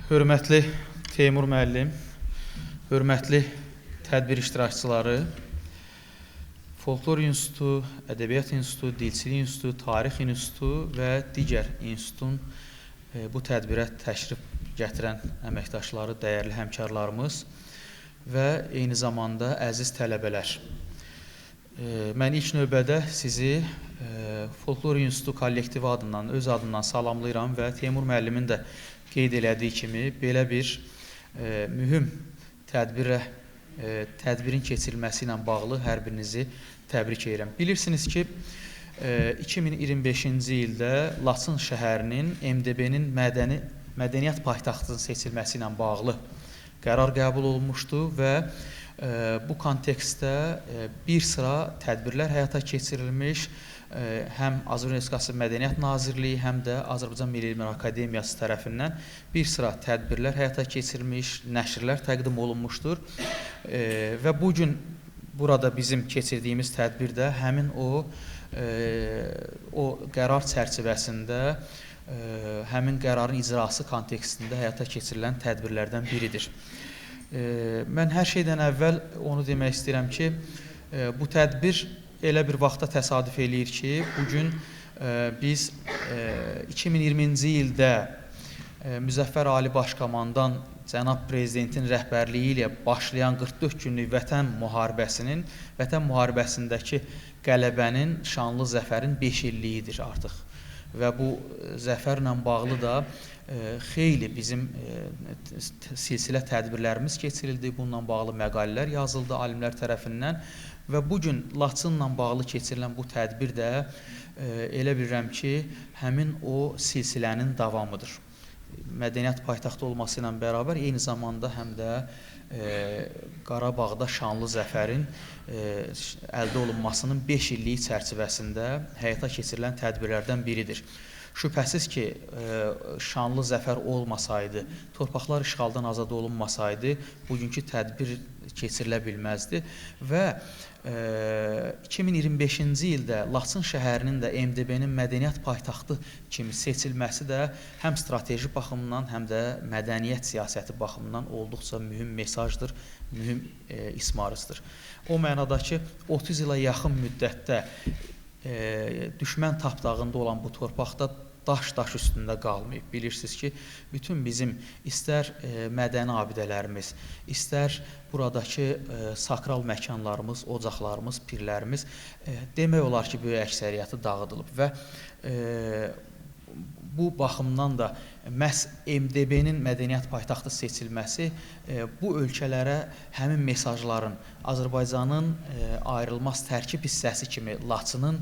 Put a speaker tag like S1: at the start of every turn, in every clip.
S1: Hörmətli Teymur müəllim, hörmətli tədbir iştirakçıları, Folklor İnstitutu, Ədəbiyyat İnstitutu, Dilçilik İnstitutu, Tarix İnstitutu və digər institutun bu tədbirə təşrif gətirən əməkdaşları, dəyərli həmkarlarımız və eyni zamanda əziz tələbələr. Mən ilk növbədə sizi Folklor İnstitutu kollektivi adından, öz adından salamlayıram və Teymur müəllimin də qeyd elədiyi kimi belə bir mühüm tədbirin keçirilməsi ilə bağlı hər birinizi təbrik edirəm. Bilirsiniz ki, 2025-ci ildə Laçın şəhərinin MDB-nin mədəniyyət paytaxtının seçilməsi ilə bağlı qərar qəbul olunmuşdu və bu kontekstdə bir sıra tədbirlər həyata keçirilmiş, həm Azərbaycan Respublikası Mədəniyyət Nazirliyi, həm də Azərbaycan Milli Elmlər Akademiyası tərəfindən bir sıra tədbirlər həyata keçirilmiş, nəşrlər təqdim olunmuşdur və bugün burada bizim keçirdiyimiz tədbirdə həmin o qərar çərçivəsində, həmin qərarın icrası kontekstində həyata keçirilən tədbirlərdən biridir. Mən hər şeydən əvvəl onu demək istəyirəm ki, bu tədbir elə bir vaxta təsadüf eləyir ki, bugün biz 2020-ci ildə Müzəffər Ali Başkomandan Cənab Prezidentin rəhbərliyi ilə başlayan 44 günlük vətən müharibəsindəki qələbənin, şanlı zəfərin 5 illiyidir artıq. Və bu zəfərlə bağlı da xeyli bizim silsilə tədbirlərimiz keçirildi, bununla bağlı məqalələr yazıldı alimlər tərəfindən və bugün Laçınla bağlı keçirilən bu tədbir də elə bilirəm ki, həmin o silsilənin davamıdır. Mədəniyyət paytaxtı olması ilə bərabər eyni zamanda həm də Qarabağda şanlı zəfərin əldə olunmasının 5 illiyi çərçivəsində həyata keçirilən tədbirlərdən biridir. Şübhəsiz ki, şanlı zəfər olmasaydı, torpaqlar işğaldan azad olunmasaydı, bugünkü tədbir keçirilə bilməzdi və 2025-ci ildə Laçın şəhərinin də MDB-nin mədəniyyət paytaxtı kimi seçilməsi də həm strateji baxımdan, həm də mədəniyyət siyasəti baxımından olduqca mühüm mesajdır, mühüm ismarızdır. O mənada ki, 30 ilə yaxın müddətdə düşmən tapdağında olan bu torpaqda daş üstündə qalmayıb. Bilirsiniz ki, bütün bizim istər mədəni abidələrimiz, istər buradakı sakral məkanlarımız, ocaqlarımız, pirlərimiz demək olar ki, böyük əksəriyyəti dağıdılıb və bu baxımdan da məhz MDB-nin mədəniyyət paytaxtı seçilməsi bu ölkələrə həmin mesajların Azərbaycanın ayrılmaz tərkib hissəsi kimi Laçının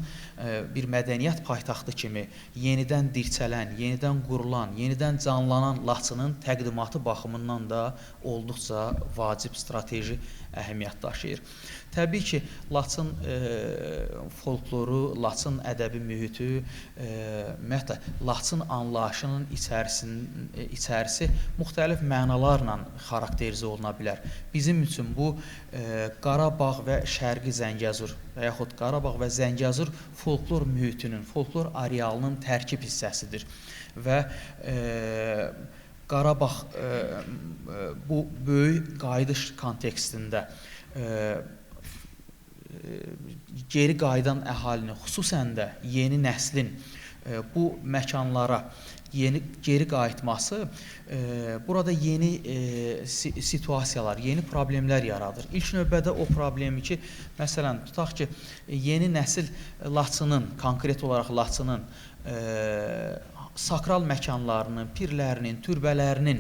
S1: bir mədəniyyət paytaxtı kimi yenidən dirçələn, yenidən qurulan, yenidən canlanan Laçının təqdimatı baxımından da olduqca vacib strateji əhəmiyyət daşıyır. Təbii ki, Laçın folkloru, Laçın ədəbi mühiti, ümumiyyətlə, Laçın anlayışının içərisi müxtəlif mənalarla xarakterizə oluna bilər. Bizim üçün bu Qarabağ və Şərqi Zəngəzur və yaxud Qarabağ və Zəngəzur folklor mühitinin, folklor arealının tərkib hissəsidir və Qarabağ bu böyük qayıdış kontekstində geri qayıdan əhalinin, xüsusən də yeni nəslin bu məkanlara geri qayıtması burada yeni situasiyalar, yeni problemlər yaradır. İlk növbədə o problemi ki, məsələn, tutaq ki, yeni nəsil Laçının, konkret olaraq Laçının sakral məkanlarının, pirlərinin, türbələrinin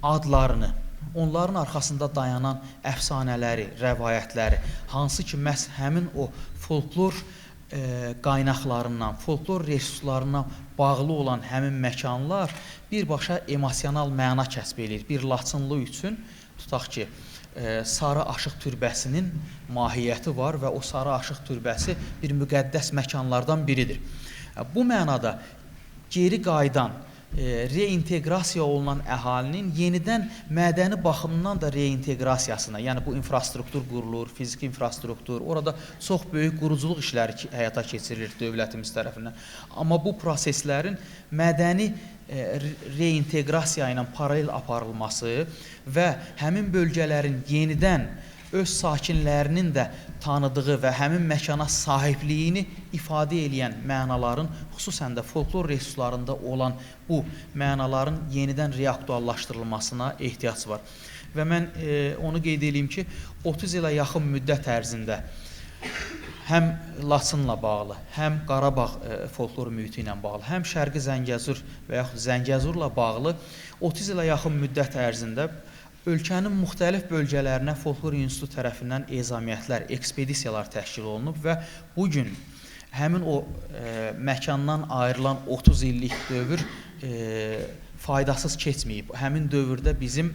S1: adlarını, onların arxasında dayanan əfsanələri, rəvayətləri, hansı ki, məhz həmin o folklor qaynaqlarından, folklor resurslarına bağlı olan həmin məkanlar birbaşa emosional məna kəsb edir. Bir Laçınlı üçün, tutaq ki, Sarı Aşıq türbəsinin mahiyyəti var və o Sarı Aşıq türbəsi bir müqəddəs məkanlardan biridir. Bu mənada geri qayıdan reinteqrasiya olunan əhalinin yenidən mədəni baxımdan da reinteqrasiyasına, yəni bu infrastruktur qurulur, fiziki infrastruktur, orada çox böyük quruculuq işləri həyata keçirilir dövlətimiz tərəfindən. Amma bu proseslərin mədəni reinteqrasiya ilə paralel aparılması və həmin bölgələrin yenidən öz sakinlərinin də tanıdığı və həmin məkana sahibliyini ifadə edən mənaların, xüsusən də folklor resurslarında olan bu mənaların yenidən reaktuallaşdırılmasına ehtiyac var. Və mən onu qeyd edeyim ki, 30 ilə yaxın müddət ərzində həm Laçınla bağlı, həm Qarabağ folklor mühiti ilə bağlı, həm Şərqi Zəngəzur və yaxud Zəngəzurla bağlı 30 ilə yaxın müddət ərzində ölkənin müxtəlif bölgələrinə Folklor İnstitutu tərəfindən ezamiyyətlər, ekspedisiyalar təşkil olunub və bugün həmin o məkandan ayrılan 30 illik dövr faydasız keçməyib. Həmin dövrdə bizim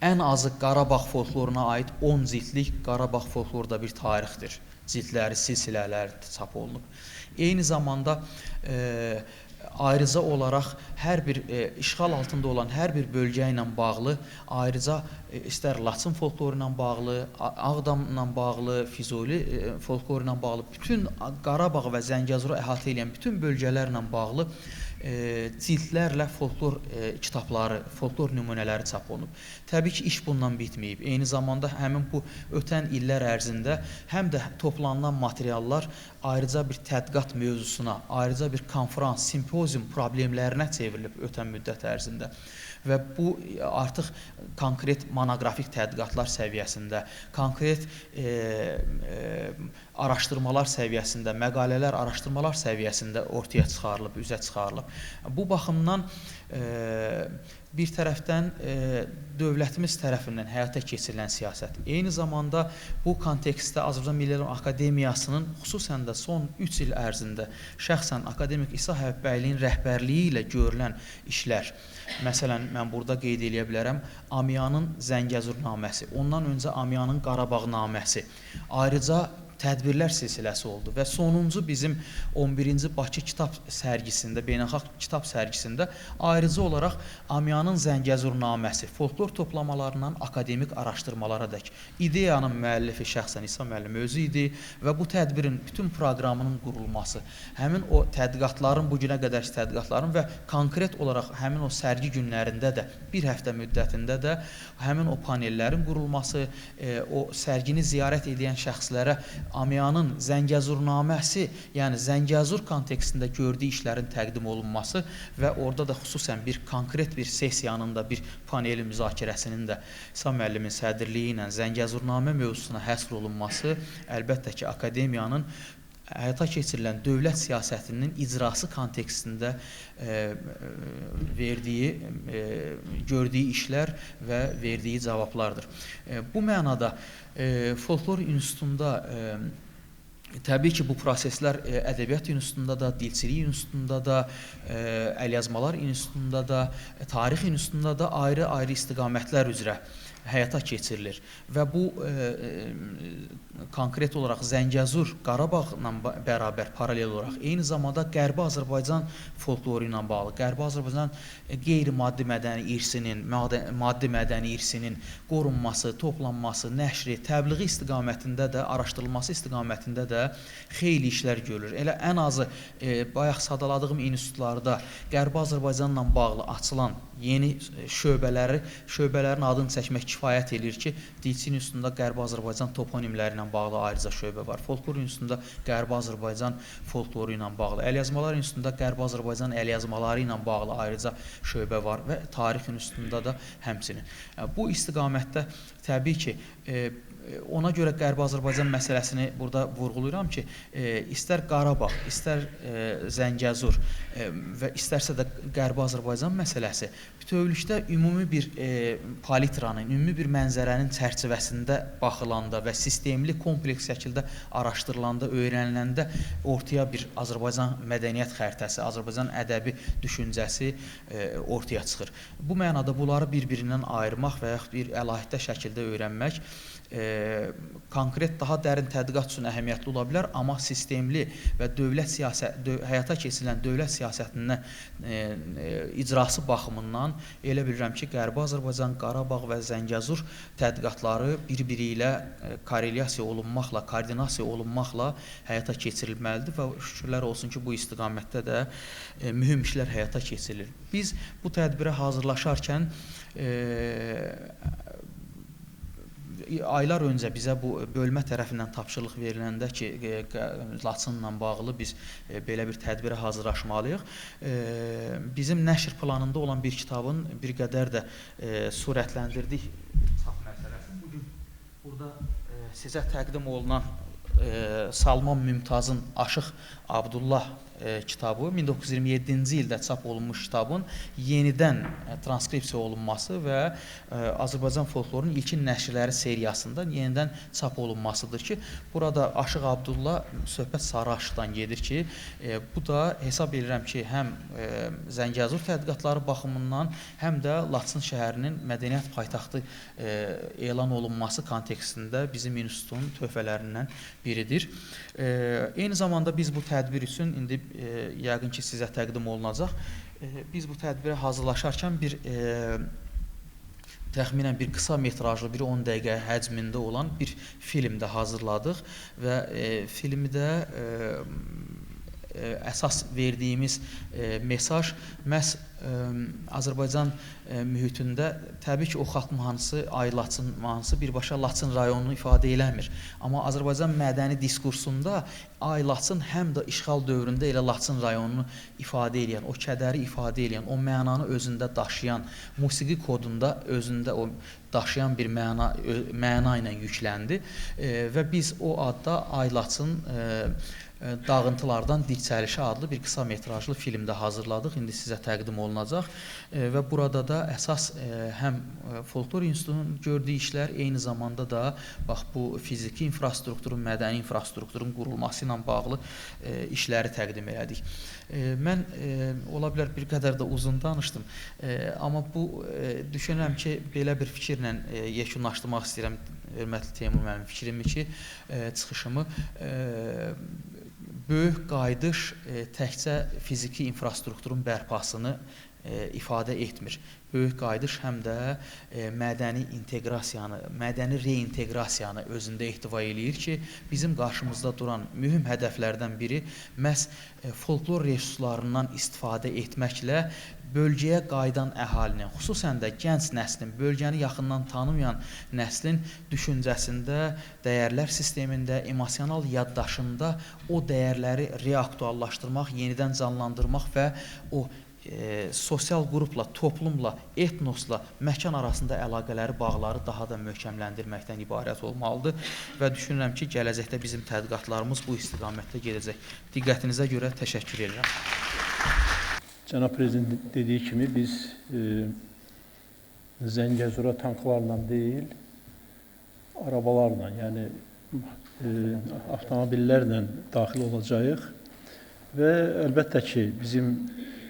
S1: ən azı Qarabağ folkloruna aid 10 cildlik Qarabağ folklorda bir tarixdir. Cildləri, silsilələri çap olunub. Eyni zamanda ayrıca olaraq hər bir işğal altında olan hər bir bölgə ilə bağlı, ayrıca istər Laçın folkloru ilə bağlı, Ağdamla bağlı, Füzuli folkloru ilə bağlı, bütün Qarabağ və Zəngəzuru əhatə edən bütün bölgələrlə bağlı cildlərlə folklor kitabları, folklor nümunələri çap olunub. Təbii ki, iş bundan bitməyib. Eyni zamanda həmin bu ötən illər ərzində həm də toplanılan materiallar ayrıca bir tədqiqat mövzusuna, ayrıca bir konferans, simpozium problemlərinə çevrilib ötən müddət ərzində. Və bu artıq konkret monoqrafik tədqiqatlar səviyyəsində, konkret araşdırmalar səviyyəsində, məqalələr, araşdırmalar səviyyəsində ortaya çıxarılıb, üzə çıxarılıb. Bu baxımdan bir tərəfdən dövlətimiz tərəfindən həyata keçirilən siyasət, eyni zamanda bu kontekstdə Azərbaycan Milli Elm Akademiyasının xüsusən də son 3 il ərzində şəxsən akademik İsa Həbibbəylinin rəhbərliyi ilə görülən işlər, məsələn, mən burada qeyd edə bilərəm, Amiyanın Zəngəzurnaməsi, ondan öncə Amiyanın Qarabağnaməsi, ayrıca tədbirlər silsiləsi oldu və sonuncu bizim 11-ci Bakı kitab sərgisində, beynəlxalq kitab sərgisində ayrıca olaraq Amiyanın Zəngəzurnaməsi, folklor toplamalarından akademik araşdırmalara dək ideyanın müəllifi şəxsən İsa müəllim özü idi və bu tədbirin bütün proqramının qurulması, həmin o tədqiqatların, bu günə qədər tədqiqatların və konkret olaraq həmin o sərgi günlərində də, bir həftə müddətində də həmin o panellərin qurulması, o sərgini ziyarət edən şəxslərə Amiyanın Zəngəzurnaməsi, yəni Zəngəzur kontekstində gördüyü işlərin təqdim olunması və orada da xüsusən bir konkret bir sessiyanın da, bir paneli müzakirəsinin də İsa müəllimin sədrliyi ilə Zəngəzurnamə mövzusuna həsr olunması əlbəttə ki, akademiyanın həyata keçirilən dövlət siyasətinin icrası kontekstində gördüyü işlər və verdiyi cavablardır. Bu mənada Folklor İnstitutunda təbii ki, bu proseslər Ədəbiyyat İnstitutunda da, Dilçilik İnstitutunda da, Əlyazmalar İnstitutunda da, Tarix İnstitutunda da ayrı-ayrı istiqamətlər üzrə həyata keçirilir və bu konkret olaraq Zəngəzur, Qarabağla bərabər paralel olaraq eyni zamanda Qərbi Azərbaycan folkloru ilə bağlı, Qərbi Azərbaycan qeyri-maddi mədəni irsinin, maddi mədəni irsinin qorunması, toplanması, nəşri, təbliği istiqamətində də, araşdırılması istiqamətində də xeyli işlər görülür. Elə ən azı bayaq sadaladığım institutlarda Qərbi Azərbaycanla bağlı açılan yeni şöbələrin adını çəkmək kifayət edir ki, Dilçilik İnstitutunda Qərbi Azərbaycan toponimləri ilə bağlı ayrıca şöbə var. Folklor İnstitutunda Qərbi Azərbaycan folkloru ilə bağlı, Əlyazmalar İnstitutunda Qərbi Azərbaycan əlyazmaları ilə bağlı ayrıca şöbə var və Tarix İnstitutunda da həmçinin. Bu istiqamətdə təbii ki, ona görə Qərbi Azərbaycan məsələsini burada vurğulayıram ki, istər Qarabağ, istər Zəngəzur və istərsə də Qərbi Azərbaycan məsələsi bütövlükdə ümumi bir palitranın, ümumi bir mənzərənin çərçivəsində baxılanda və sistemli, kompleks şəkildə araşdırılanda, öyrəniləndə ortaya bir Azərbaycan mədəniyyət xəritəsi, Azərbaycan ədəbi düşüncəsi ortaya çıxır. Bu mənada bunları bir-birindən ayırmaq və yaxud bir əlahiddə şəkildə öyrənmək konkret daha dərin tədqiqat üçün əhəmiyyətli ola bilər, amma sistemli və həyata keçirilən dövlət siyasətindən icrası baxımından elə bilirəm ki, Qərbi Azərbaycan, Qarabağ və Zəngəzur tədqiqatları bir-biri ilə korrelyasiya olunmaqla, koordinasiya olunmaqla həyata keçirilməlidir və şükürlər olsun ki, bu istiqamətdə də mühüm işlər həyata keçirilir. Biz bu tədbirə hazırlaşarkən aylar öncə bizə bu bölmə tərəfindən tapşırıq veriləndə ki, Laçınla bağlı biz belə bir tədbirə hazırlaşmalıyıq. Bizim nəşr planında olan bir kitabın bir qədər də surətləndirdik çap məsələsini. Bugün burada sizə təqdim olunan Salman Mümtazın Aşıq Abdullah kitabı 1927-ci ildə çap olunmuş kitabın yenidən transkripsiya olunması və Azərbaycan folklorunun ilkin nəşrləri seriyasında yenidən çap olunmasıdır ki, burada Aşıq Abdullah söhbət Sarı Aşıqdan gedir ki, bu da hesab edirəm ki, həm Zəngəzur tədqiqatları baxımından, həm də Laçın şəhərinin mədəniyyət paytaxtı elan olunması kontekstində bizim institutun töhfələrindən biridir. Eyni zamanda biz bu tədbir üçün indi yəqin ki, sizə təqdim olunacaq. Biz bu tədbirə hazırlaşarkən təxminən bir qısa metrajlı, bir 10 dəqiqə həcmində olan bir film də hazırladıq və filmi də əsas verdiyimiz mesaj məhz Azərbaycan mühitində təbii ki, o xalq mahnısı, Ay Laçın mahnısı birbaşa Laçın rayonunu ifadə eləmir. Amma Azərbaycan mədəni diskursunda Ay Laçın həm də işğal dövründə elə Laçın rayonunu ifadə edən, o kədəri ifadə edən, o mənanı özündə daşıyan, musiqi kodunda özündə o daşıyan bir məna ilə yükləndi və biz o adda Ay Laçın Dağıntılardan Dirçəlişə adlı bir qısa metrajlı film də hazırladıq. İndi sizə təqdim olunacaq və burada da əsas həm Folklor İnstitutunun gördüyü işlər, eyni zamanda da bax bu fiziki infrastrukturun, mədəni infrastrukturun qurulması ilə bağlı işləri təqdim elədik. Mən ola bilər bir qədər də uzun danışdım, amma bu düşünürəm ki, belə bir fikirlə yekunlaşdırmaq istəyirəm hörmətli Teymur müəllim fikrimi ki, çıxışımı böyük qayıdış təkcə fiziki infrastrukturun bərpasını ifadə etmir. Böyük qayıdış həm də mədəni inteqrasiyanı, mədəni reinteqrasiyanı özündə ehtiva eləyir ki, bizim qarşımızda duran mühüm hədəflərdən biri məhz folklor resurslarından istifadə etməklə bölgəyə qayıdan əhalinin, xüsusən də gənc nəslin, bölgəni yaxından tanımayan nəslin düşüncəsində, dəyərlər sistemində, emosional yaddaşında o dəyərləri reaktuallaşdırmaq, yenidən canlandırmaq və o sosial qrupla, toplumla, etnosla, məkan arasında əlaqələri, bağları daha da möhkəmləndirməkdən ibarət olmalıdır və düşünürəm ki, gələcəkdə bizim tədqiqatlarımız bu istiqamətdə gedəcək. Diqqətinizə görə təşəkkür edirəm.
S2: Cənab Prezident dediyi kimi biz Zəngəzura tanklarla deyil, arabalarla, yəni avtomobillərlə daxil olacağıq və əlbəttə ki, bizim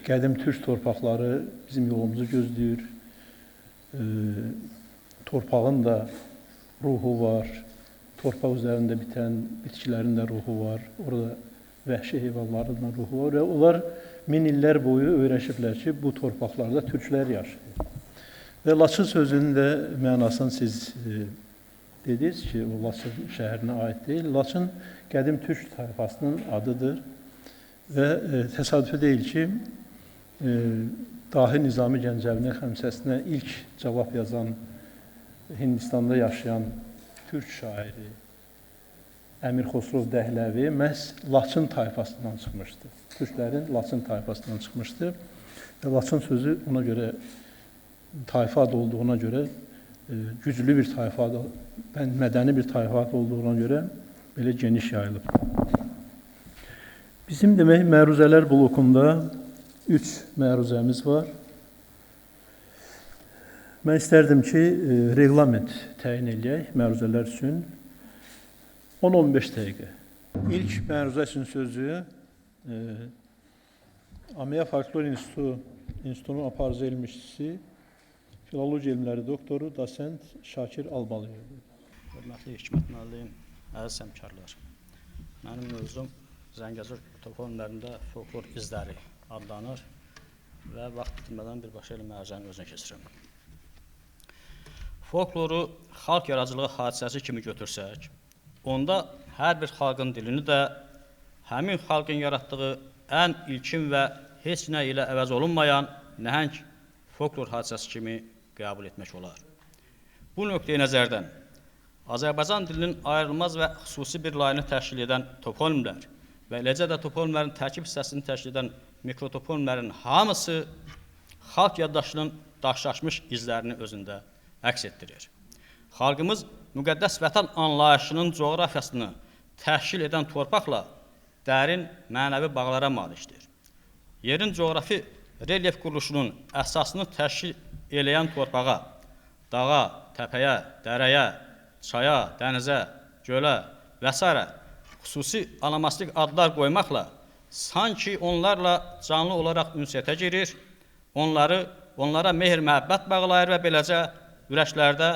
S2: qədim türk torpaqları bizim yolumuzu gözləyir. Torpağın da ruhu var, torpaq üzərində bitən bitkilərin də ruhu var, orada vəhşi heyvanların da ruhu var və onlar min illər boyu öyrəşiblər ki, bu torpaqlarda türklər yaşayır. Və Laçın sözünün də mənasını siz dediniz ki, o Laçın şəhərinə aid deyil. Laçın qədim türk tayfasının adıdır və təsadüfi deyil ki, Dahi Nizami Gəncəvinin xəmsəsinə ilk cavab yazan Hindistanda yaşayan türk şairi Əmir Xosrov Dəhləvi məhz Laçın tayfasından çıxmışdı. Türklərin Laçın tayfasından çıxmışdı və Laçın sözü ona görə tayfa adı olduğuna görə güclü bir tayfa adı, mədəni bir tayfa adı olduğuna görə belə geniş yayılıb. Bizim demək məruzələr blokunda 3 məruzəmiz var. Mən istərdim ki, reqlament təyin eləyək məruzələr üçün 10-15 dəqiqə. İlk məruzə üçün sözü Ameya Folklor İnstitutunun aparıcı elm işçisi, filologiya elmləri doktoru, dosent Şakir Albalıyevdir.
S3: Hörmətli Hikmət müəllim, əziz həmkarlar. Mənim mövzum Zəngəzur toponimlərində folklor izləri adlanır və vaxt itirmədən birbaşa elə məruzənin özünə keçirəm. Folkloru xalq yaradıcılığı hadisəsi kimi götürsək, onda hər bir xalqın dilini də həmin xalqın yaratdığı ən ilkin və heç nə ilə əvəz olunmayan nəhəng folklor hadisəsi kimi qəbul etmək olar. Bu nöqteyi nəzərdən Azərbaycan dilinin ayrılmaz və xüsusi bir layını təşkil edən toponimlər və eləcə də toponimlərin tərkib hissəsini təşkil edən mikrotoponimlərin hamısı xalq yaddaşının daşlaşmış izlərini özündə əks etdirir. Xalqımız müqəddəs vətən anlayışının coğrafiyasını təşkil edən torpaqla dərin mənəvi bağlara malikdir. Yerin coğrafi relyef quruluşunun əsasını təşkil eləyən torpağa, dağa, təpəyə, dərəyə, çaya, dənizə, gölə və s. xüsusi anamastik adlar qoymaqla sanki onlarla canlı olaraq ünsiyyətə girir, onlara mehr-məhəbbət bağlayır və beləcə ürəklərdə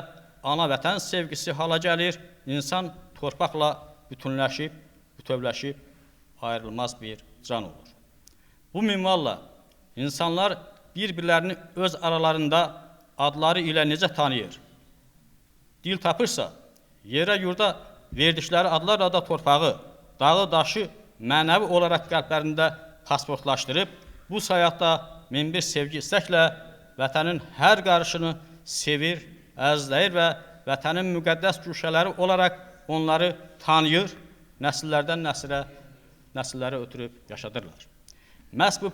S3: ana vətən sevgisi hala gəlir, insan torpaqla bütünləşib, bütövləşib, ayrılmaz bir can olur. Bu minvalla insanlar bir-birlərini öz aralarında adları ilə necə tanıyır? Dil tapırsa, yerə yurda verdikləri adlarla da torpağı, dağı, daşı mənəvi olaraq qəlblərində pasportlaşdırıb, bu sayaqda min bir sevgi istəklə vətənin hər qarışını sevir, əzizləyir və vətənin müqəddəs güşələri olaraq onları tanıyır, nəsillərdən nəsillərə ötürüb yaşadırlar. Məhz bu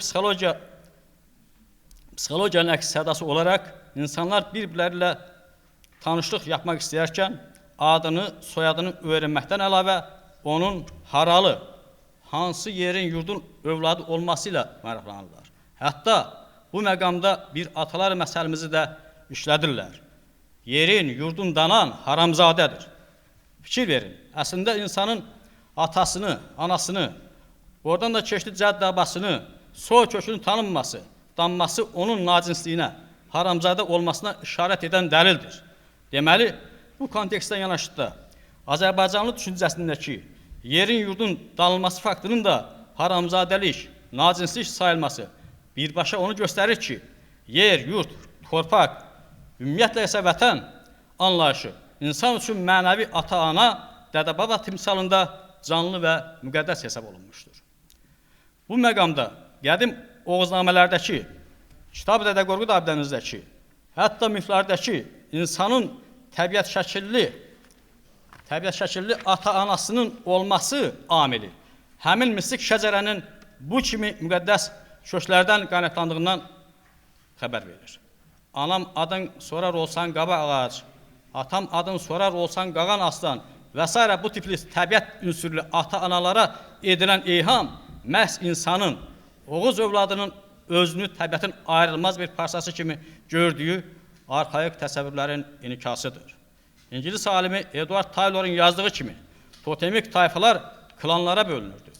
S3: psixologiyanın əks sədası olaraq insanlar bir-birləri ilə tanışlıq yapmaq istəyərkən adını, soyadını öyrənməkdən əlavə onun haralı, hansı yerin, yurdun övladı olması ilə maraqlanırlar. Hətta bu məqamda bir atalar məsəlimizi də işlədirlər. Yerin, yurdun danan haramzadədir. Fikir verin, əslində insanın atasını, anasını, oradan da keçdi cədd-abasını, soy kökünü tanınması, danması onun nacinsliyinə, haramzadə olmasına işarət edən dəlildir. Deməli, bu kontekstdən yanaşıqda Azərbaycanlı düşüncəsindəki yerin, yurdun danılması faktının da haramzadəlik, nacinslik sayılması birbaşa onu göstərir ki, yer, yurt, torpaq, ümumiyyətlə isə vətən anlayışı insan üçün mənəvi ata-ana, dədə-baba timsalında canlı və müqəddəs hesab olunmuşdur. Bu məqamda qədim Oğuznamələrdəki, Kitab-ı Dədə Qorqud abidəmizdəki, hətta miflərdəki insanın təbiət şəkilli ata-anasının olması amili həmin mistik şəcərənin bu kimi müqəddəs köklərdən qaynaqlandığından xəbər verir. Anam adın sorar olsan qaba ağac, atam adın sorar olsan qağan aslan və s. bu tipli təbiət ünsürlü ata-analara edilən eyham məhz insanın, Oğuz övladının özünü təbiətin ayrılmaz bir parçası kimi gördüyü arxaik təsəvvürlərin inikasıdır. İngilis alimi Edward Taylor'un yazdığı kimi totemik tayfalar klanlara bölünürdü.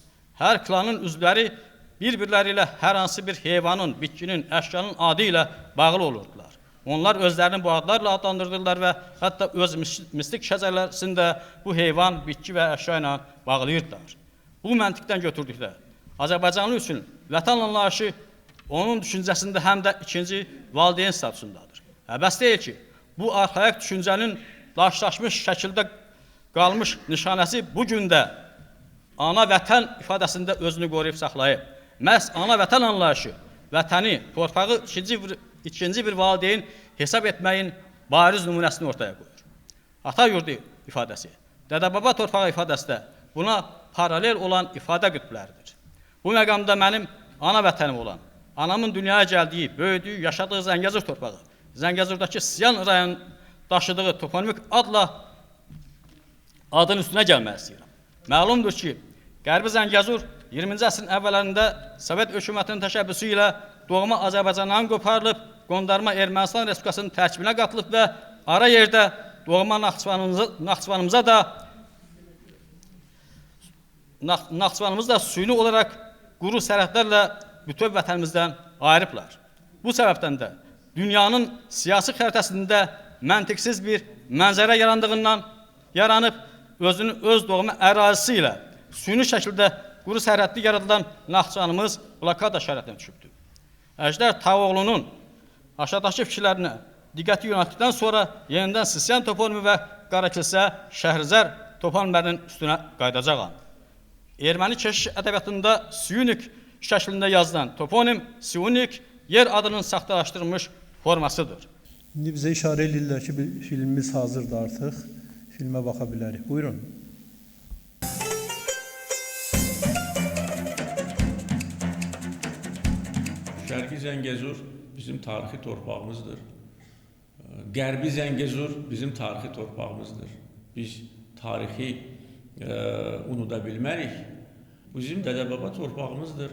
S3: Hər klanın üzvləri bir-birləri ilə hər hansı bir heyvanın, bitkinin, əşyanın adı ilə bağlı olurdular. Onlar özlərini bu adlarla adlandırdılar və hətta öz mistik şəcərlərində bu heyvan, bitki və əşya ilə bağlayırdılar. Bu məntiqdən götürdükdə Azərbaycanlı üçün vətən anlayışı onun düşüncəsində həm də ikinci valideyn statusundadır. Bəs deyil ki, bu arxaik düşüncənin daşlaşmış şəkildə qalmış nişanəsi bugün də ana vətən ifadəsində özünü qoruyub saxlayıb. Məhz ana vətən anlayışı vətəni, torpağı ikinci bir valideyn hesab etməyin bariz nümunəsini ortaya qoyur. Ata yurdu ifadəsi, dədə-baba torpağı ifadəsi də buna paralel olan ifadə qütbləridir. Bu məqamda mənim ana vətənim olan, anamın dünyaya gəldiyi, böyüdüyü, yaşadığı Zəngəzur torpağı, Zəngəzurdakı Siyan rayonunun daşıdığı toponimik adla adın üstünə gəlmək istəyirəm. Məlumdur ki, Qərbi Zəngəzur 20-ci əsrin əvvəllərində Sovet hökumətinin təşəbbüsü ilə doğma Azərbaycandan qoparılıb, qondarma Ermənistan Respublikasının tərkibinə qatılıb və ara yerdə doğma Naxçıvanımızı da süni olaraq quru sərhədlərlə bütöv vətənimizdən ayırıblar. Bu səbəbdən də dünyanın siyasi xəritəsində məntiqsiz bir mənzərə yarandığından yaranıb özünün öz doğma ərazisi ilə süni şəkildə quru sərhədli yaradılan Naxçıvanımız blokada şəraitine düşübdür. Əjdər Tağoğlu'nun aşağıdakı fikirlərinə diqqəti yönəltdikdən sonra yenidən Sisyan toponimi və Qarakilsə Şəhrizər toponimlərinin üstünə qaydacağam. Erməni keşiş ədəbiyyatında Siyunik şəklində yazılan toponim Siyunik yer adının saxtalaşdırılmış formasıdır.
S2: İndi bizə işarə edirlər ki, filmimiz hazırdır artıq. Filmə baxa bilərik. Buyurun.
S4: Şərqi Zəngəzur bizim tarixi torpağımızdır. Qərbi Zəngəzur bizim tarixi torpağımızdır. Biz tarixi unuda bilmərik. Bizim dədə-baba torpağımızdır.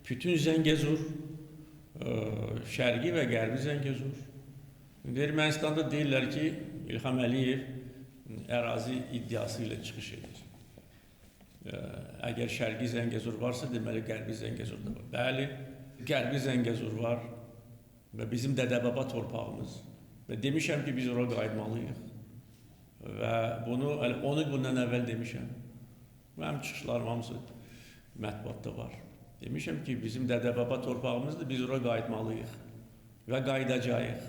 S4: Bütün Zəngəzur, Şərqi və Qərbi Zəngəzur. Ermənistanda deyirlər ki, İlham Əliyev ərazi iddiası ilə çıxış edir. Əgər Şərqi Zəngəzur varsa, deməli Qərbi Zəngəzur da var. Bəli, Qərbi Zəngəzur var və bizim dədə-baba torpağımız. Və demişəm ki, biz ora qayıtmalıyıq. Və bunu 10 il bundan əvvəl demişəm. Mənim çıxışlarım hamısı mətbuatda var. Demişəm ki, bizim dədə-baba torpağımızdır, biz ora qayıtmalıyıq və qayıdacağıq.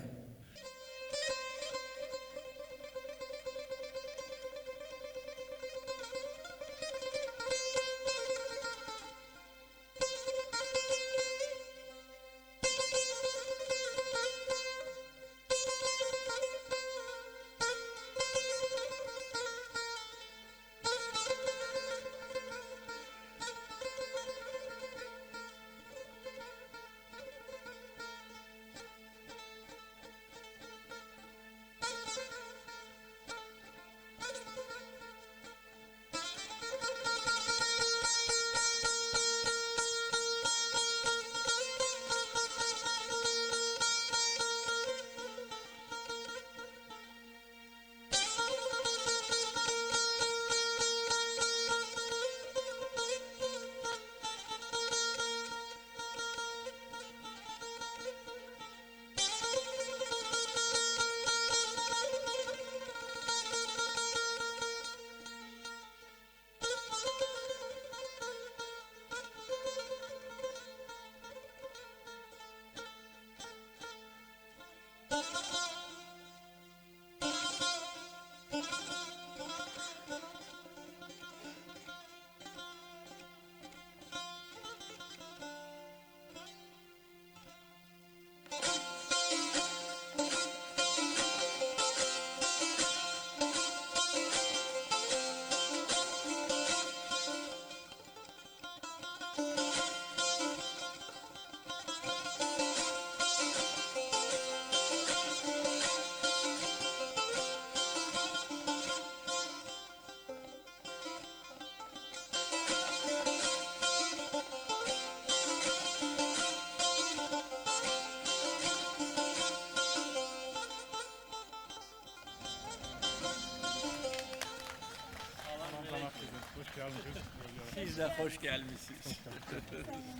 S5: Siz de hoş gelmişsiniz.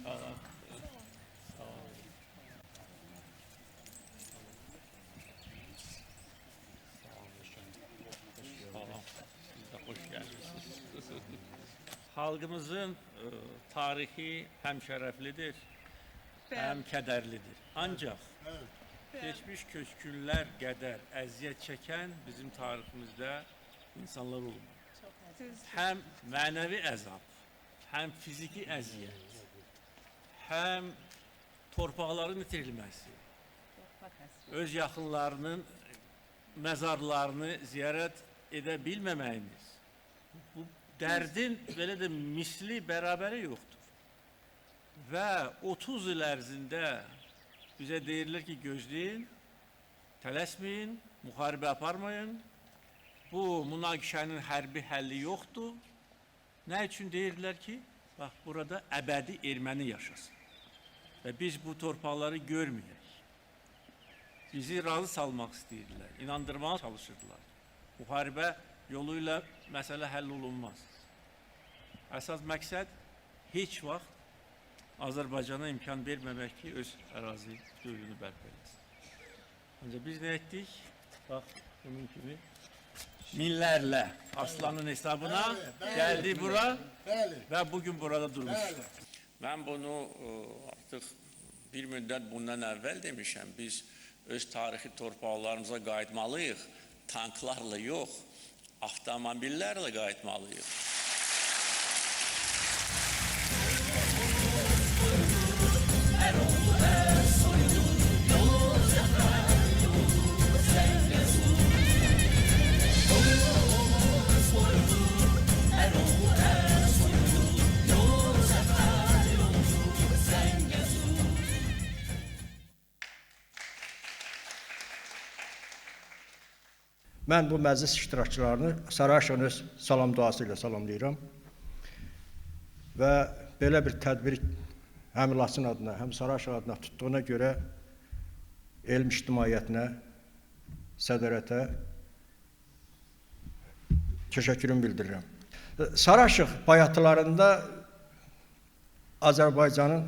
S5: Tamam. Siz de hoş gelmişsiniz. Halkımızın tarihi hem şereflidir, hem kederlidir. Ancak geçmiş köşkünler kadar eziyet çeken bizim tarihimizde insanlar olmadı. Hem manevi əzab, hem fiziki əziyyət, hem torpaqların itirilməsi, öz yaxınlarının məzarlarını ziyarət edə bilməməyimiz, bu dərdin belə də misli bərabəri yoxdur. Və 30 il ərzində bizə deyirlər ki, gözləyin, tələsməyin, müharibə aparmayın, bu münaqişənin hərbi həlli yoxdur. Nə üçün deyirlər ki, bax, burada əbədi erməni yaşasın və biz bu torpaqları görməyək. Bizi razı salmaq istəyirlər, inandırmağa çalışırdılar. Müharibə yoluyla məsələ həll olunmaz. Əsas məqsəd heç vaxt Azərbaycana imkan verməmək ki, öz ərazi bütövlüyünü bərpa etsin. Ancaq biz nə etdik? Bax, bunun kimi minlərlə aslanın hesabına gəldi bura və bugün burada durmuşdur. Mən bunu artıq bir müddət bundan əvvəl demişəm. Biz öz tarixi torpaqlarımıza qayıtmalıyıq. Tanklarla yox, avtomobillərlə qayıtmalıyıq.
S6: Mən bu məclis iştirakçılarını Saraşın öz salam duası ilə salamlayıram və belə bir tədbir həm Laçın adına, həm Saraşın adına tutduğuna görə elm ictimaiyyətinə, sədərətə təşəkkürümü bildirirəm. Saraşıq bayatılarında Azərbaycanın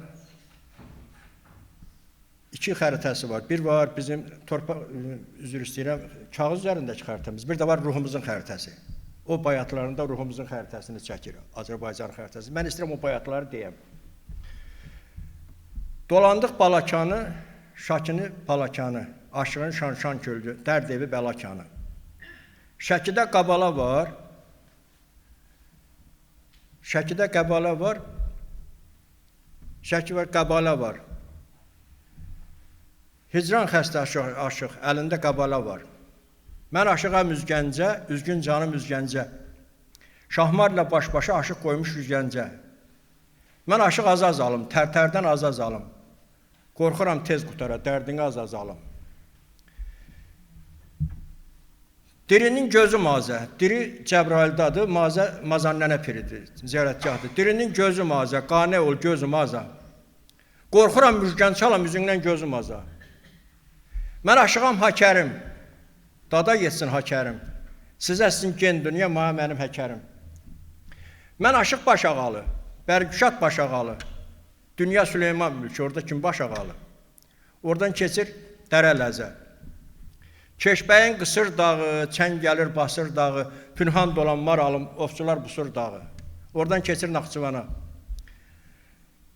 S6: iki xəritəsi var. Bir var bizim torpaq, üzr istəyirəm, kağız üzərindəki xəritəmiz. Bir də var ruhumuzun xəritəsi. O bayatlarında ruhumuzun xəritəsini çəkir, Azərbaycan xəritəsi. Mən istəyirəm o bayatları deyəm. Dolandıq Balakanı, Şakini Balakanı, Aşığın şan-şan köldü, dərd evi Bəlakanı. Şəkidə Qabala var. Şəkidə Qabala var. Şəki var, Qabala var. Hicran xəstə aşıq, əlində qabala var. Mən aşığa müzgəncə, üzgün canım üzgəncə. Şahmarla baş-başa aşıq qoymuş üzgəncə. Mən aşıq az-az alım, tərtərdən az-az alım. Qorxuram tez qutara, dərdini az-az alım. Dirinin gözü mazə, diri Cəbraildadır, mazannənə piridir, ziyarətgahdır. Dirinin gözü mazə, qane ol gözü maza. Qorxuram müzgən çalam, üzündən gözü maza. Mən aşığam hakərim, dada yetsin hakərim. Sizə sizin gen dünya, mənim həkərim. Mən aşıq baş ağalı, Bərgüşat baş ağalı. Dünya Süleyman mülkü, orada kim baş ağalı? Oradan keçir Dərə Ləzə. Keşbəyin qısır dağı, çən gəlir basır dağı, pünhan dolan mar alım, ofçular busur dağı. Oradan keçir Naxçıvana.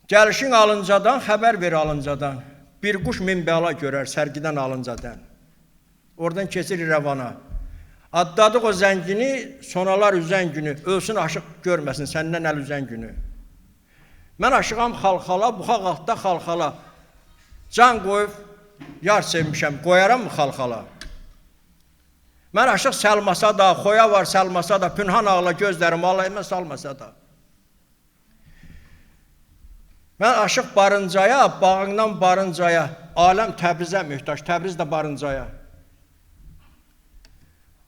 S6: Gəlişin alıncadan, xəbər ver alıncadan. Bir quş min bəla görər sərgidən alıncadan. Oradan keçir İrəvana. Adladıq o zəngini, sonalar üzən günü. Ölsün aşıq görməsin səndən əl üzən günü. Mən aşığam xalxala, buxaq altda xalxala. Can qoyub, yar sevmişəm, qoyaram mı xalxala? Mən aşıq səlmasa da, xoya var səlmasa da, pünhan ağla gözlərim alayımə salmasa da. Mən aşıq barıncaya, bağından barıncaya, aləm Təbrizə mühtaç, Təbriz də barıncaya.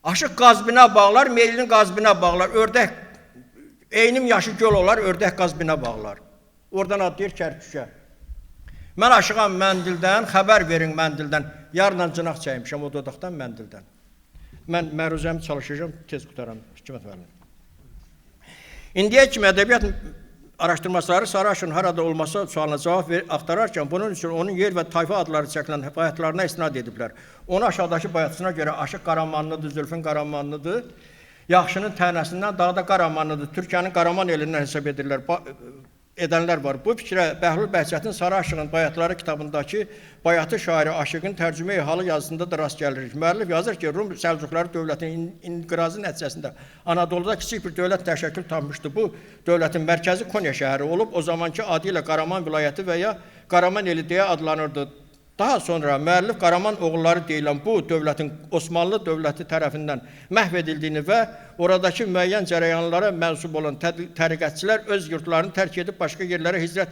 S6: Aşıq qazbinə bağlar, meylinin qazbinə bağlar, ördək, eynim yaşı göl olar, ördək qazbinə bağlar. Oradan adlayır Kərküşə. Mən aşığam məndildən, xəbər verin məndildən, yarla cınaq çəymişəm o dodaqdan məndildən. Mən məruzəmi çalışacağım, tez qutaram, Hikmət müəllim. İndiyə kimi ədəbiyyat araşdırmaçıları Saraşın harada olması sualına cavab axtararkən, bunun üçün onun yer və tayfa adları çəkilən bayatlarına istinad ediblər. Onu aşağıdakı bayatçısına görə Aşıq Qaramanlıdır, Zülfün Qaramanlıdır, Yaxşının tənəsindən daha da Qaramanlıdır, Türkiyənin Qaraman elindən hesab edənlər var. Bu fikrə Bəhlul Bəhçətin Saraşığın bayatları kitabındakı bayatı şairi Aşığın tərcümeyi halı yazısında da rast gəlirik. Müəllif yazır ki, Rum Səlcuqları dövlətinin inqirazı nəticəsində Anadoluda kiçik bir dövlət təşəkkül tapmışdı. Bu dövlətin mərkəzi Konya şəhəri olub, o zamanki adı ilə Qaraman vilayəti və ya Qaraman eli deyə adlanırdı. Daha sonra müəllif Qaraman oğulları deyilən bu dövlətin Osmanlı dövləti tərəfindən məhv edildiyini və oradakı müəyyən cərəyanlara mənsub olan təriqətçilər öz yurtlarını tərk edib başqa yerlərə hicrət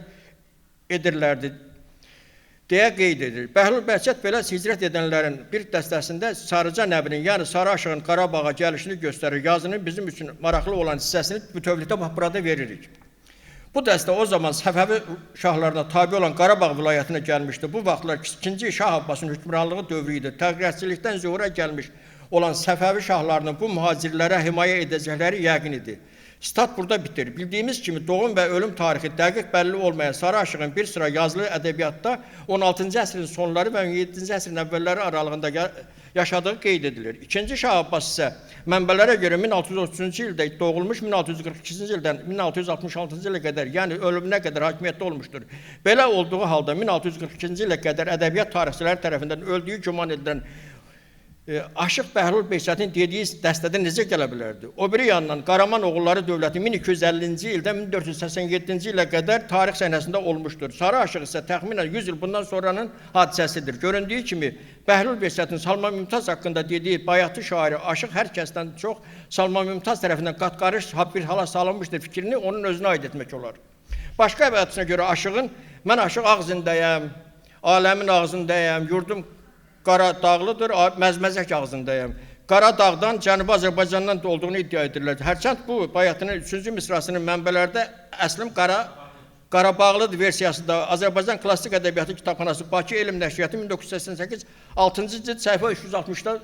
S6: edirlərdi deyə qeyd edir. Bəhlul Bəhçət belə hicrət edənlərin bir dəstəsində Sarıca nəbinin, yəni Sarı Aşığın Qarabağa gəlişini göstərir. Yazının bizim üçün maraqlı olan hissəsini bütövlükdə burada veririk. Bu dəstə o zaman Səfəvi şahlarına tabi olan Qarabağ vilayətinə gəlmişdi. Bu vaxtlar 2-ci Şah Abbasın hökmranlığı dövrü idi. Təqriyyətçilikdən zöhrə gəlmiş olan Səfəvi şahlarının bu mühacirlərə himayə edəcəkləri yəqin idi. Stat burada bitir. Bildiyimiz kimi doğum və ölüm tarixi dəqiq bəlli olmayan Sarı Aşığın bir sıra yazılı ədəbiyyatda 16-cı əsrin sonları və 17-ci əsrin əvvəlləri aralığında yaşadığı qeyd edilir. İkinci Şah Abbas isə mənbələrə görə 1633-cü ildə doğulmuş, 1642-ci ildən 1666-cı ilə qədər, yəni ölümünə qədər hakimiyyətdə olmuşdur. Belə olduğu halda 1642-ci ilə qədər ədəbiyyat tarixçiləri tərəfindən öldüyü güman edilən Aşıq Bəhlul Behzadın dediyi dəstədə necə gələ bilərdi? O biri yandan Qaraman oğulları dövləti 1250-ci ildən 1487-ci ilə qədər tarix səhnəsində olmuşdur. Sarı Aşıq isə təxminən 100 il bundan sonranın hadisəsidir. Göründüyü kimi Bəhlul Behzadın Salman Mümtaz haqqında dediyi bayatı şairi Aşıq hər kəsdən çox Salman Mümtaz tərəfindən qat-qarış bir hala salınmışdır fikrini onun özünə aid etmək olar. Başqa əbəyatına görə Aşığın mən Aşıq ağzındayam, aləmin ağzındayam, yurdum Qaradağlıdır, Məzməzək ağzındayım. Qaradağdan Cənubi Azərbaycandan olduğunu iddia edirlər. Hərçənd bu bayatının 3-cü misrasının mənbələrdə əslim Qarabağlıdır versiyası da Azərbaycan Klassik Ədəbiyyatı Kitabxanası Bakı Elm Nəşriyyatı 1988 6-cı cild səhifə 360-da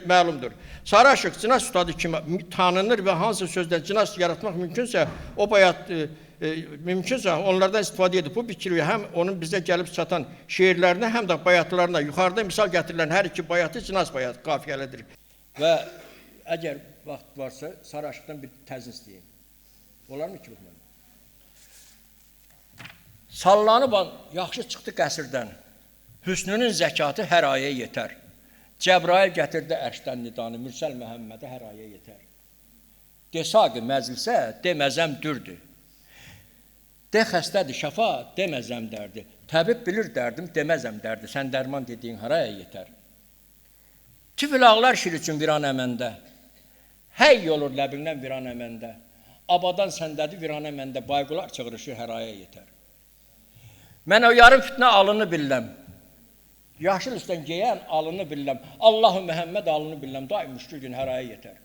S6: məlumdur. Sarı Aşıq cinas ustadı kimi tanınır və hansı sözdən cinas yaratmaq mümkünsə, o bayat mümkünsə onlardan istifadə edib. Bu fikri həm onun bizə gəlib çatan şeirlərinə, həm də bayatlarına yuxarıda misal gətirilən hər iki bayatı cinas bayatı qafiyələdir. Və əgər vaxt varsa Sarı Aşıqdan bir təzin istəyim. Olarmı ki, bu? Sallanıb yaxşı çıxdı qəsrdən. Hüsnünün zəkatı hər aya yetər. Cəbrail gətirdi ərşdən nidanı, Mürsəl Məhəmmədə hər aya yetər. Desaqı məclisə deməzəm dürdür. De xəstədir şəfa, deməzəm dərdi. Təbib bilir dərdim, deməzəm dərdi. Sən dərman dediyin haraya yetər. Tifil ağlar şir üçün viranə məndə. Həy olur ləbindən viranə məndə. Abadan səndədir viranə məndə. Bayqular çığırışı həraya yetər. Mən o yarım fitnə alını billəm. Yaşıl üstən geyən alını billəm. Allahu Məhəmməd alını billəm. Daim müşkül gün həraya yetər.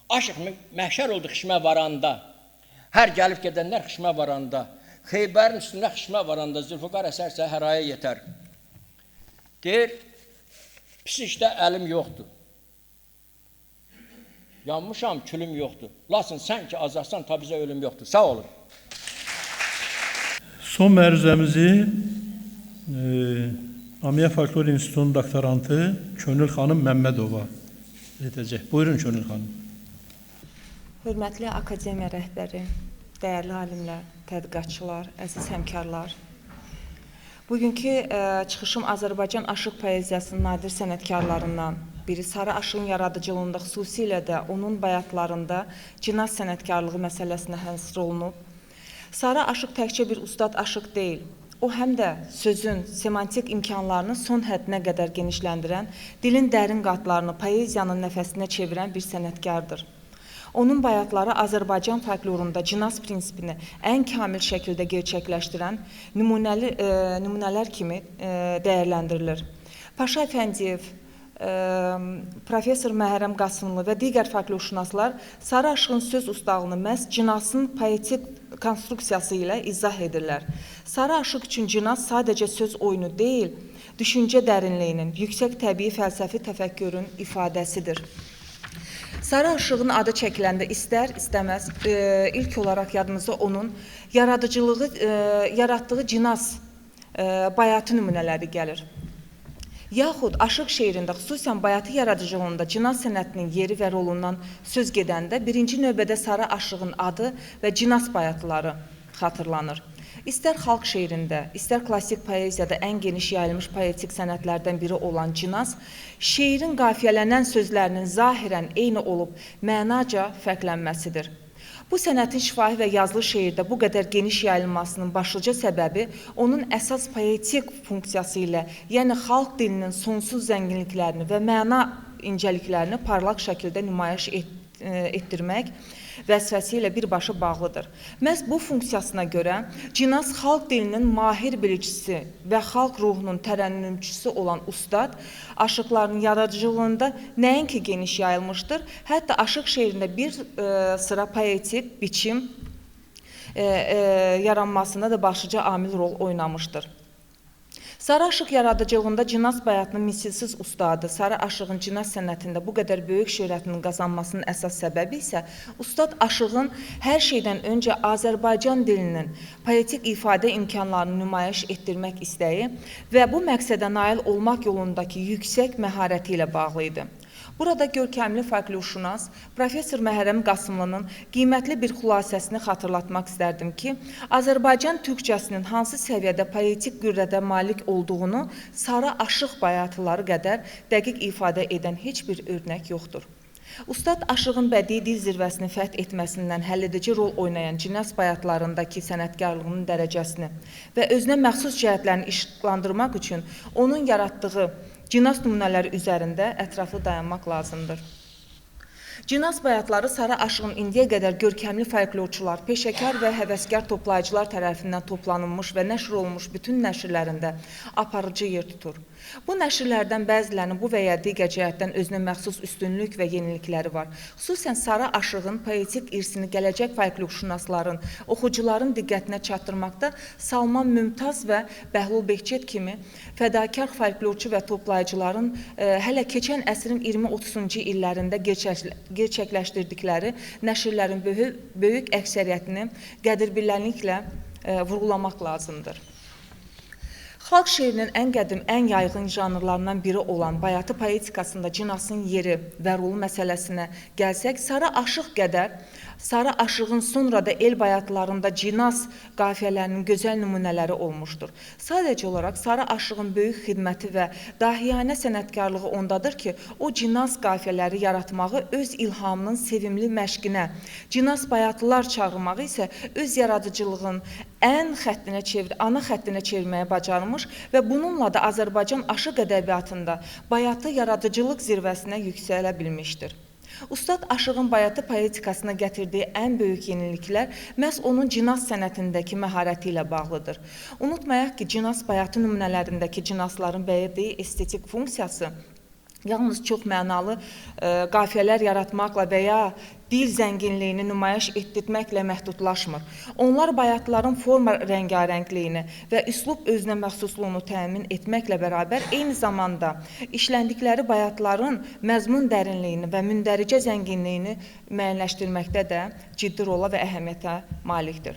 S6: Aşıq məhşər oldu xişmə varanda. Hər gəlib gedənlər xişmə varanda. Xeybərin üstündə xişmə varanda. Zülfüqar əsərsə həraya yetər. Deyir, pis işdə əlim yoxdur. Yanmışam, külüm yoxdur. Lakin sən ki azarsan, ta bizə ölüm yoxdur. Sağ olun.
S2: Son məruzəmizi Amiya Folklor İnstitutunun doktorantı Könül xanım Məmmədova edəcək. Buyurun Könül xanım.
S7: Hörmətli akademiya rəhbəri, dəyərli alimlər, tədqiqatçılar, əziz həmkarlar. Bugünkü çıxışım Azərbaycan aşıq poeziyasının nadir sənətkarlarından biri Sarı Aşığın yaradıcılığında, xüsusilə də onun bayatlarında cinas sənətkarlığı məsələsinə həsr olunub. Sarı Aşıq təkcə bir ustad aşıq deyil. O həm də sözün semantik imkanlarını son həddinə qədər genişləndirən, dilin dərin qatlarını poeziyanın nəfəsinə çevirən bir sənətkardır. Onun bayatları Azərbaycan folklorunda cinas prinsipini ən kamil şəkildə gerçəkləşdirən nümunələr kimi dəyərləndirilir. Paşa Əfəndiyev, Professor Məhərrəm Qasımlı və digər folklorşünaslar Sarı Aşığın söz ustalığını məhz cinasın poetik konstruksiyası ilə izah edirlər. Sarı Aşıq üçün cinas sadəcə söz oyunu deyil, düşüncə dərinliyinin, yüksək təbii fəlsəfi təfəkkürün ifadəsidir. Sarı Aşığın adı çəkiləndə istər-istəməz ilk olaraq yadımıza onun yaratdığı cinas bayatı nümunələri gəlir. Yaxud aşıq şeirində, xüsusən bayatı yaradıcılığında cinas sənətinin yeri və rolundan söz gedəndə birinci növbədə Sarı Aşığın adı və cinas bayatları xatırlanır. İstər xalq şeirində, istər klassik poeziyada ən geniş yayılmış poetik sənətlərdən biri olan cinas, şeirin qafiyələnən sözlərinin zahirən eyni olub mənaca fərqlənməsidir. Bu sənətin şifahi və yazılı şeirdə bu qədər geniş yayılmasının başlıca səbəbi onun əsas poetik funksiyası ilə, yəni xalq dilinin sonsuz zənginliklərini və məna incəliklərini parlaq şəkildə nümayiş etdirmək vəzifəsi ilə birbaşa bağlıdır. Məhz bu funksiyasına görə cinas xalq dilinin mahir bilicisi və xalq ruhunun tərənnümçüsü olan ustad aşıqların yaradıcılığında nəinki geniş yayılmışdır, hətta aşıq şeirində bir sıra poetik biçim yaranmasında da başlıca amil rol oynamışdır. Sarı Aşıq yaradıcılığında Cinas Bayatının misilsiz ustadı, Sarı Aşığın Cinas sənətində bu qədər böyük şöhrətinin qazanmasının əsas səbəbi isə Ustad Aşığın hər şeydən öncə Azərbaycan dilinin poetik ifadə imkanlarını nümayiş etdirmək istəyi və bu məqsədə nail olmaq yolundakı yüksək məharəti ilə bağlı idi. Burada görkəmli folklorşünas Professor Məhərrəm Qasımlının qiymətli bir xülasəsini xatırlatmaq istərdim ki, Azərbaycan türkcəsinin hansı səviyyədə poetik qürrədə malik olduğunu Sarı Aşıq bayatıları qədər dəqiq ifadə edən heç bir örnək yoxdur. Ustad Aşığın bədii dil zirvəsini fəth etməsindən həlledici rol oynayan Cinas bayatlarındakı sənətkarlığının dərəcəsini və özünə məxsus cəhətlərini işıqlandırmaq üçün onun yaratdığı Cinas nümunələri üzərində ətraflı dayanmaq lazımdır. Cinas bayatları Sarı Aşığın indiyə qədər görkəmli folklorçular, peşəkar və həvəskar toplayıcılar tərəfindən toplanılmış və nəşr olunmuş bütün nəşrlərində aparıcı yer tutur. Bu nəşrlərdən bəzilərinin bu və ya digər cəhətdən özünə məxsus üstünlük və yenilikləri var. Xüsusən Sarı Aşığın poetik irsini gələcək folklorşünasların, oxucuların diqqətinə çatdırmaqda Salman Mümtaz və Bəhlul Behçet kimi fədakar folklorçu və toplayıcıların hələ keçən əsrin 20-30-cu illərində gerçəkləşdirdikləri nəşrlərin böyük əksəriyyətini qədirbilənliklə vurğulamaq lazımdır. Xalq şeirinin ən qədim, ən yaygın janrlarından biri olan bayatı poetikasında Cinasın yeri və rolu məsələsinə gəlsək, Sarı Aşıq qədər Sarı Aşığın sonra da el bayatlarında Cinas qafiyələrinin gözəl nümunələri olmuşdur. Sadəcə olaraq Sarı Aşığın böyük xidməti və dahiyanə sənətkarlığı ondadır ki, o Cinas qafiyələri yaratmağı öz ilhamının sevimli məşqinə, Cinas bayatlılar çağırmağı isə öz yaradıcılığın ana xəttinə çevirməyə bacarmış və bununla da Azərbaycan aşıq ədəbiyyatında bayatı yaradıcılıq zirvəsinə yüksələ bilmişdir. Ustad Aşığın bayatı poetikasına gətirdiyi ən böyük yeniliklər məhz onun Cinas sənətindəki məharəti ilə bağlıdır. Unutmayaq ki, Cinas bayatı nümunələrindəki Cinasların bəyirdiyi estetik funksiyası yalnız çox mənalı qafiyələr yaratmaqla və ya dil zənginliyini nümayiş etdirməklə məhdudlaşmır. Onlar bayatların forma rəngarəngliyini və üslub özünə məxsusluğunu təmin etməklə bərabər eyni zamanda işləndikləri bayatların məzmun dərinliyini və mündəricə zənginliyini müəyyənləşdirməkdə də ciddi rola və əhəmiyyətə malikdir.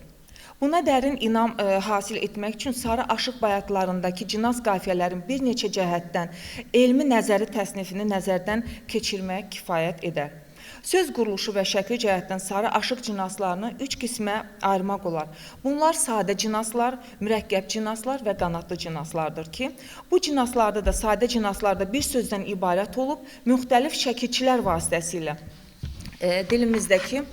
S7: Buna dərin inam hasil etmək üçün Sarı Aşıq bayatlarındakı Cinas qafiyələrin bir neçə cəhətdən elmi nəzəri təsnifini nəzərdən keçirmək kifayət edər. Söz quruluşu və şəkli cəhətdən Sarı Aşıq cinaslarını 3 qismə ayırmaq olar. Bunlar sadə cinaslar, mürəkkəb cinaslar və qanadlı cinaslardır ki, bu cinaslarda da sadə cinaslarda bir sözdən ibarət olub, müxtəlif şəkilçilər vasitəsilə dilimizdəki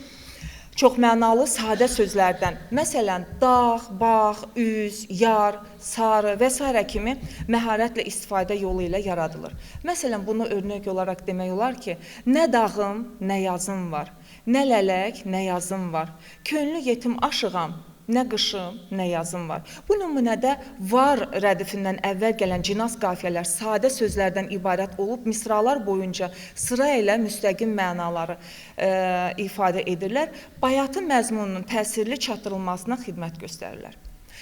S7: çoxmənalı sadə sözlərdən, məsələn, dağ, bağ, üz, yar, sarı və s. kimi məharətlə istifadə yolu ilə yaradılır. Məsələn, bunu örnək olaraq demək olar ki, nə dağım, nə yazım var, nə lələk, nə yazım var, könlü yetim aşığam, nə qışım, nə yazım var. Bu nümunədə var rədifindən əvvəl gələn Cinas qafiyələr sadə sözlərdən ibarət olub, misralar boyunca sıra ilə müstəqim mənaları ifadə edirlər, bayatı məzmununun təsirli çatdırılmasına xidmət göstərirlər.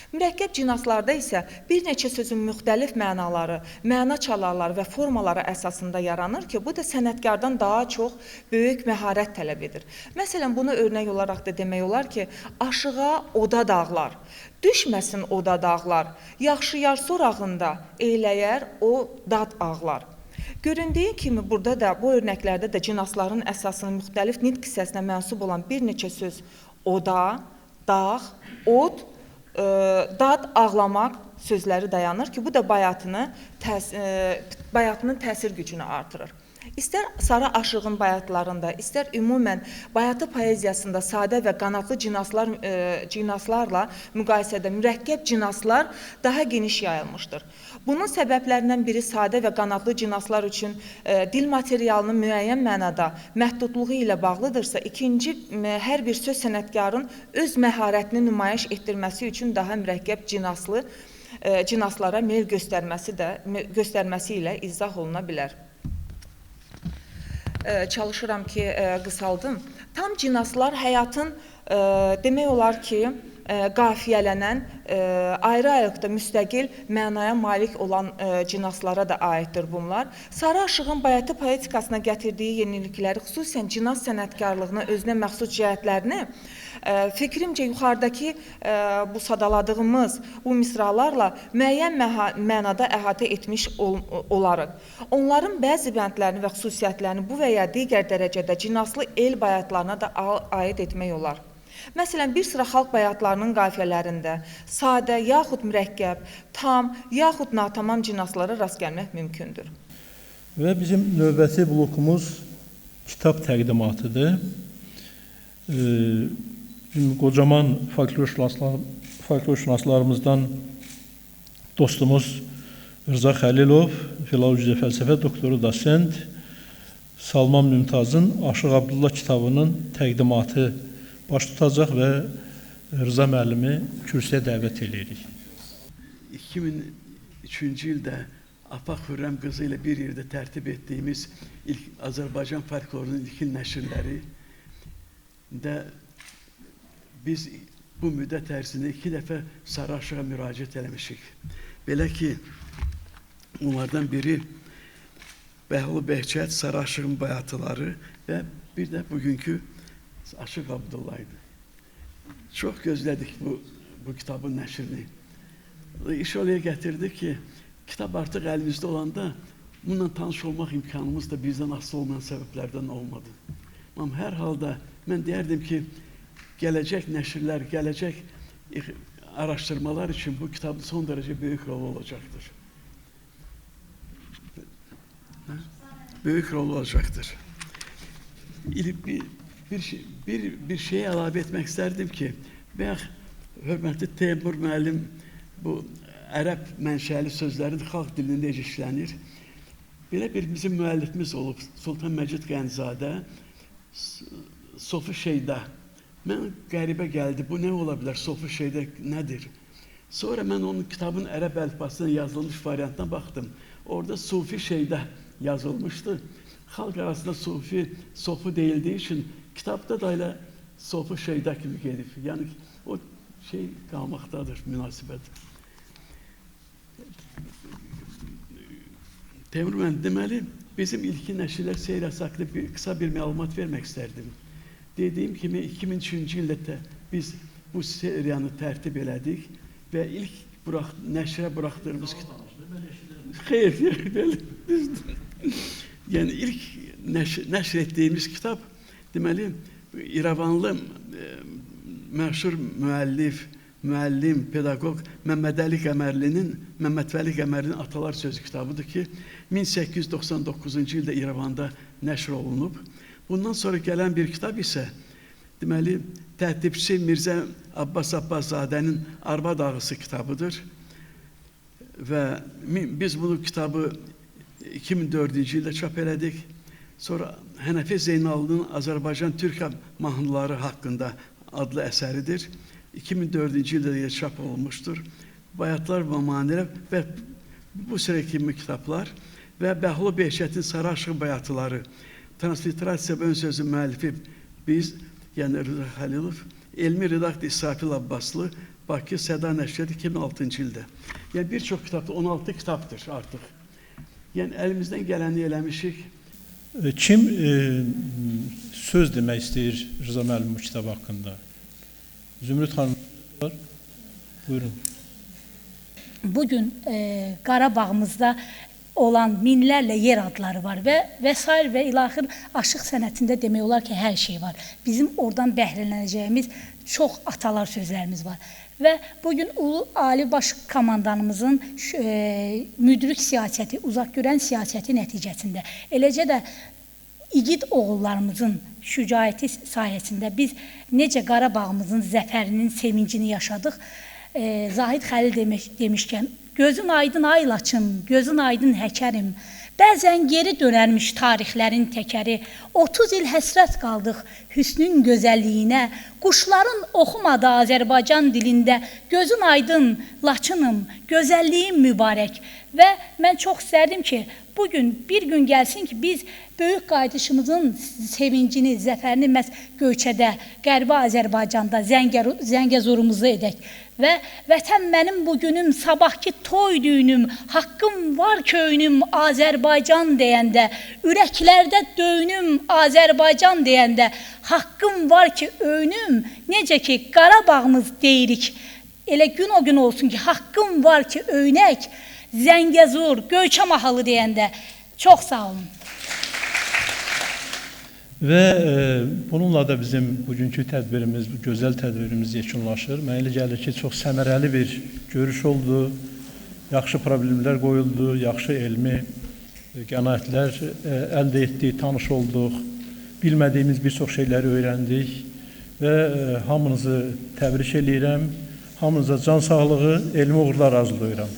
S7: Mürəkkəb cinaslarda isə bir neçə sözün müxtəlif mənaları, məna çalarları və formaları əsasında yaranır ki, bu da sənətkardan daha çox böyük məharət tələb edir. Məsələn, bunu örnək olaraq da demək olar ki, aşığa oda dağlar, düşməsin oda dağlar, yaxşı yar sorağında eyləyər o dad ağlar. Göründüyü kimi burada da, bu örnəklərdə də cinasların əsasının müxtəlif nitq hissəsinə mənsub olan bir neçə söz oda, dağ, od, dad, ağlamaq sözləri dayanır ki, bu da bayatının təsir gücünü artırır. İstər Sarı Aşığın bayatlarında, istər ümumən bayatı poeziyasında sadə və qanadlı cinaslarla müqayisədə mürəkkəb cinaslar daha geniş yayılmışdır. Bunun səbəblərindən biri sadə və qanadlı cinaslar üçün dil materialının müəyyən mənada məhdudluğu ilə bağlıdırsa, ikinci, hər bir söz sənətkarın öz məharətini nümayiş etdirməsi üçün daha mürəkkəb cinaslara meyl göstərməsi ilə izah oluna bilər. Çalışıram ki, qısaldım. Tam cinaslar həyatın demək olar ki, qafiyələnən, ayrı-ayrılıqda müstəqil mənaya malik olan cinaslara da aiddir bunlar. Sarı Aşığın Bayatı poetikasına gətirdiyi yenilikləri, xüsusən cinas sənətkarlığına özünə məxsus cəhətlərini fikrimcə yuxarıdakı bu sadaladığımız bu misralarla müəyyən mənada əhatə etmiş olarıq. Onların bəzi bəndlərini və xüsusiyyətlərini bu və ya digər dərəcədə cinaslı el bayatlarına da aid etmək olar. Məsələn, bir sıra xalq bayatlarının qafiyələrində sadə, yaxud mürəkkəb, tam, yaxud natamam cinaslara rast gəlmək mümkündür.
S2: Və bizim növbəti blokumuz kitab təqdimatıdır. Qocaman folklorşünaslarımızdan dostumuz Rıza Xəlilov, filologiya fəlsəfə doktoru, dosent, Salman Mümtazın Aşıq Abdullah kitabının təqdimatı baş tutacaq və Rıza müəllimi kürsüyə dəvət edirik.
S8: 2003-cü ildə Afaq Xürrəm qızı ilə bir yerdə tərtib etdiyimiz ilk Azərbaycan folklorunun ilkin nəşrləri də biz bu müddət ərzində 2 dəfə Sarı Aşığa müraciət eləmişik. Belə ki, onlardan biri Bəhlul Behçət, Sarı Aşığın bayatıları və bir də bugünkü Aşıq Abdullah idi. Çox gözlədik bu kitabın nəşrini. İş oraya gətirdi ki, kitab artıq əlimizdə olanda bununla tanış olmaq imkanımız da bizdən asılı olmayan səbəblərdən olmadı. Amma hər halda mən deyərdim ki, gələcək nəşrlər, gələcək araşdırmalar üçün bu kitabın son dərəcə böyük rolu olacaqdır. Böyük rolu olacaqdır. Bir şeyi əlavə etmək istərdim ki, bayaq hörmətli Teymur müəllim bu ərəb mənşəli sözlərin xalq dilində işlənir. Belə bir bizim müəllifimiz olub, Sultan Məcid Qənizadə, Sofi Şeyda. Mən qəribə gəldi, bu nə ola bilər, Sofi Şeyda nədir? Sonra mən onun kitabın ərəb əlifbasına yazılmış variantına baxdım. Orada Sufi Şeyda yazılmışdı. Xalq arasında Sofi deyildiyi üçün kitabda da elə Sofi Şeyda kimi gedib. Yəni o şey qalmaqdadır, münasibət. Teymur müəllim, deməli, bizim ilkin nəşrlər seyr əsaslı qısa bir məlumat vermək istərdim. Dediyim kimi 2003-cü ildə biz bu seriyanı tərtib elədik və ilk nəşrə buraxdığımız kitab. Xeyr, yəni ilk nəşr etdiyimiz kitab, deməli, İrəvanlı məşhur müəllim, pedaqoq Məmmədvəli Qəmərlinin Atalar sözü kitabıdır ki, 1899-cu ildə İrəvanda nəşr olunub. Bundan sonra gələn bir kitab isə, deməli, tərtibçisi Mirzə Abbas Abbaszadənin Arvad Ağısı kitabıdır. Və biz bunu kitabı 2004-cü ildə çap elədik. Sonra Hənəfi Zeynalının Azərbaycan Türk mahnıları haqqında adlı əsəridir. 2004-cü ildə çap olunmuşdur. Bayatlar və Manirə və bu sırə kimi kitablar və Bəhlul Behçətin Sarı Aşıq bayatıları, transliterasiya və ön sözü müəllifi biz, yəni Rıza Xəlilov, elmi redaktor İsrafil Abbaslı, Bakı Səda Nəşriyyat 2006-cı ildə. Yəni bir çox kitabdır, 16 kitabdır artıq. Yəni əlimizdən gələni eləmişik.
S2: Kim söz demək istəyir Rıza müəllim bu kitab haqqında? Zümrüd xanım, buyurun.
S9: Bugün Qarabağımızda olan minlərlə yer adları var və sair və ilaxır aşıq sənətində demək olar ki, hər şey var. Bizim oradan bəhrələnəcəyimiz çox atalar sözlərimiz var. Və bugün Ulu Ali Baş Komandanımızın müdrik siyasəti, uzaq görən siyasəti nəticəsində, eləcə də igid oğullarımızın şücaəti sayəsində biz necə Qarabağımızın zəfərinin sevincini yaşadıq. Zahid Xəlil demişkən, gözün aydın ay Laçın, gözün aydın həkərim. Bəzən geri dönərmiş tarixlərin təkəri. 30 il həsrət qaldıq hüsnün gözəlliyinə. Quşların oxumadı Azərbaycan dilində. Gözün aydın Laçınım, gözəlliyin mübarək. Və mən çox istərdim ki, bugün bir gün gəlsin ki, biz böyük qayıdışımızın sevincini, zəfərini məhz Göyçədə, Qərbi Azərbaycanda, Zəngəzurumuzu edək. Və vətən mənim bugünüm, sabahki toy düyünüm, haqqım var köyünüm Azərbaycan deyəndə, ürəklərdə döyünüm Azərbaycan deyəndə, haqqım var ki öyünüm, necə ki Qarabağımız deyirik. Elə gün o gün olsun ki, haqqım var ki öyünək, Zəngəzur, Göyçə mahalı deyəndə. Çox sağ olun.
S2: Və bununla da bizim bugünkü tədbirimiz, bu gözəl tədbirimiz yekunlaşır. Mənə elə gəlir ki, çox səmərəli bir görüş oldu, yaxşı problemlər qoyuldu, yaxşı elmi qənaətlər əldə etdik, tanış olduq, bilmədiyimiz bir çox şeyləri öyrəndik və hamınızı təbrik edirəm. Hamınıza can sağlığı, elmi uğurlar arzulayıram.